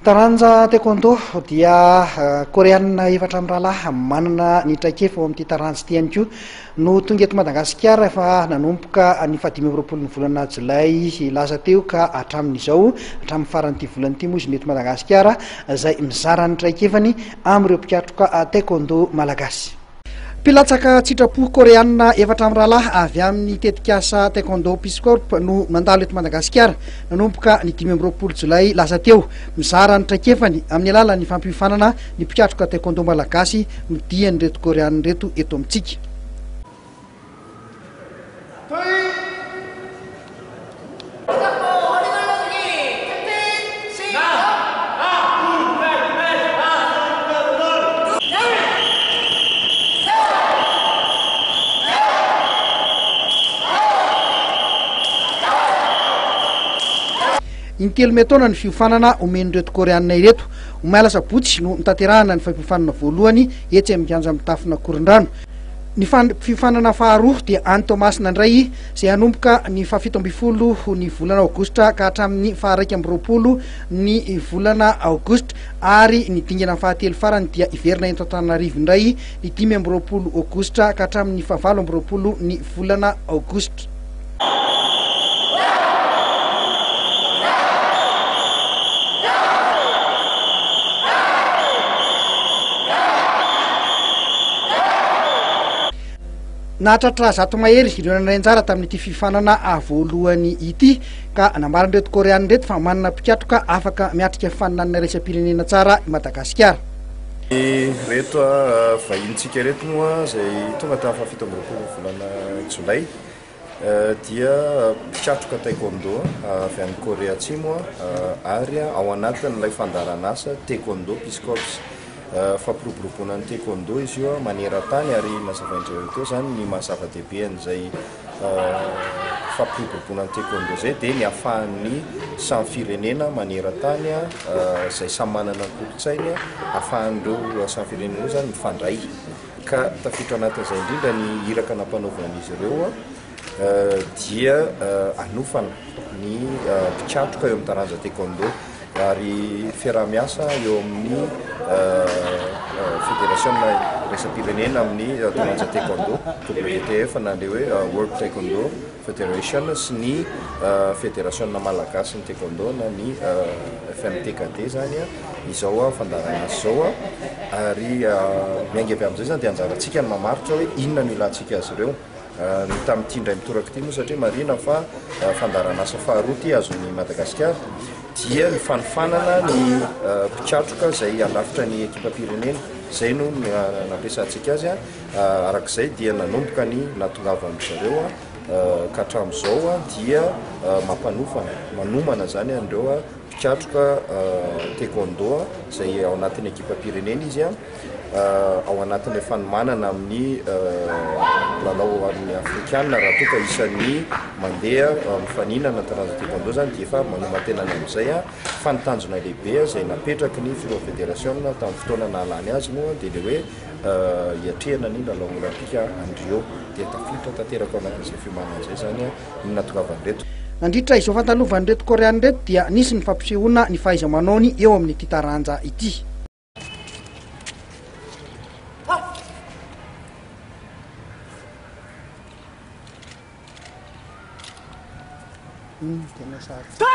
Taranja taekwondo dia koreanina efatra amin'ny rahalahy manana ny traikefa ao amin'ity taranja ity ihany koa no tonga eto Madagasikara efa nanomboka ny 2020 volana Jolay lasa teo ka hatramin'izao hatramin'ny faran'ity volana ity moa izy eto Madagasikara izay mizara ny traikefany amin'ireo mpikatroka taekwondo malagasy. Mpilatsaka tsitrapo koreanina efatra amin'ny rahalahy avy amin'ny tetikasa taekwondo Peace Corps no nandalo eto Madagasikara nanomboka ny 2020 Jolay lasa teo mizara ny traikefany amin'ny alalan'ny fampiofanana ny mpikatroka taekwondo malagasy no dian'ireto koreanina reto eto amintsika. Intelo metona ny fiofanana omen'ireto koreanina ireto. Omaila sabotsy no nitanterahana ny fampiofanana voalohany etsy amin'ny kianja amin'ny tafona Korindrano. Ny fiofanana faharoa dia any Tomasina indray izay hanomboka ny 17 ny volana Aogositra ka hatramin'ny 12 ny volana Aogositra ary ny dingana fahatelo farany dia iverina eto Antananarivo indray ny 15 Aogositra ka hatramin'ny 19 ny volana Aogositra. Nahatratra zato mahery ireo nandraynjara tamin'ity fifanana voalohany ity ka nambaran'ireto koreanina reto fa manana mpikatroka afaka miatrika fifaninanana resam-pirenena tsara i Madagasikara. Reto vahintsika reto moa izay tonga tamin'ny 17 volana Jolay dia mpikatroka taekwondo avy amin'ny Korea Atsimo ary ao anatin'ilay fandaran'asa taekwondo Peace Corps. Fampiroboroboana ny taekwondo izy io maneran-tany ary mazavain'ireo teo zany ny mahazava-dehibe an'izay fampiroboroboana ny taekwondo zay dia ny ahafahan'ny samy firenena maneran-tany izay samy manana ny kolotsainy ahafahan'ireo samy firenena io zany mifandray ka tafiditra anatin'izay indrindra ny iraka nampanaovan'izy ireo dia anofana ny mpikatroka eo amin'ny taranja taekwondo ary fiarah-miasa eo amin'ny fédération resam-pirenena amin'ny taranja taekwondo WTF na le hoe World Taekwondo Federation sy ny fédération malagasy ny taekwondo na ny FMTKT zany izao fandarana zao ary miainga avy amin'izay zany dia anjarantsika ny mamaritra hoe inona no ilantsika azy ireo ny tamin'ity indray mitoraka ity moa satria marina fa fandarana asa faharoa ty azon'ny Madagasikara dia ny fanofanana ny mpikatroka izay alafitra ny ekipa-pirenena izay no nampiasantsika azy arak'izay dia nanomboka ny natongavan'izareo ka hatramin'izao dia manomana zany an'ireo mpikatroka taekwondo izay ao anatin'ny ekipa-pirenena izy ao anatin'ilay fanomanana amin'ny lalao amin'ny afrikana raha toa ka isan'ny mandeha mifaninana taranja taekwondo zany dia efa manomantenany amin'izay fanotanjona lehibe izay napetraky ny fédération tamin'ny fotoana nahalany azy moa dia le hoe hiatrehana ny lalao olympique any Rio dia tafiditra tanteraka ao anatin'izay fiomanana izay zany ny natongavan'ireto. Nandritra izao fantalovan'ireto koreanina reto dia nisy ny fampisehoana ny fahaiza-manaony eo amin'ity taranja ity. Start!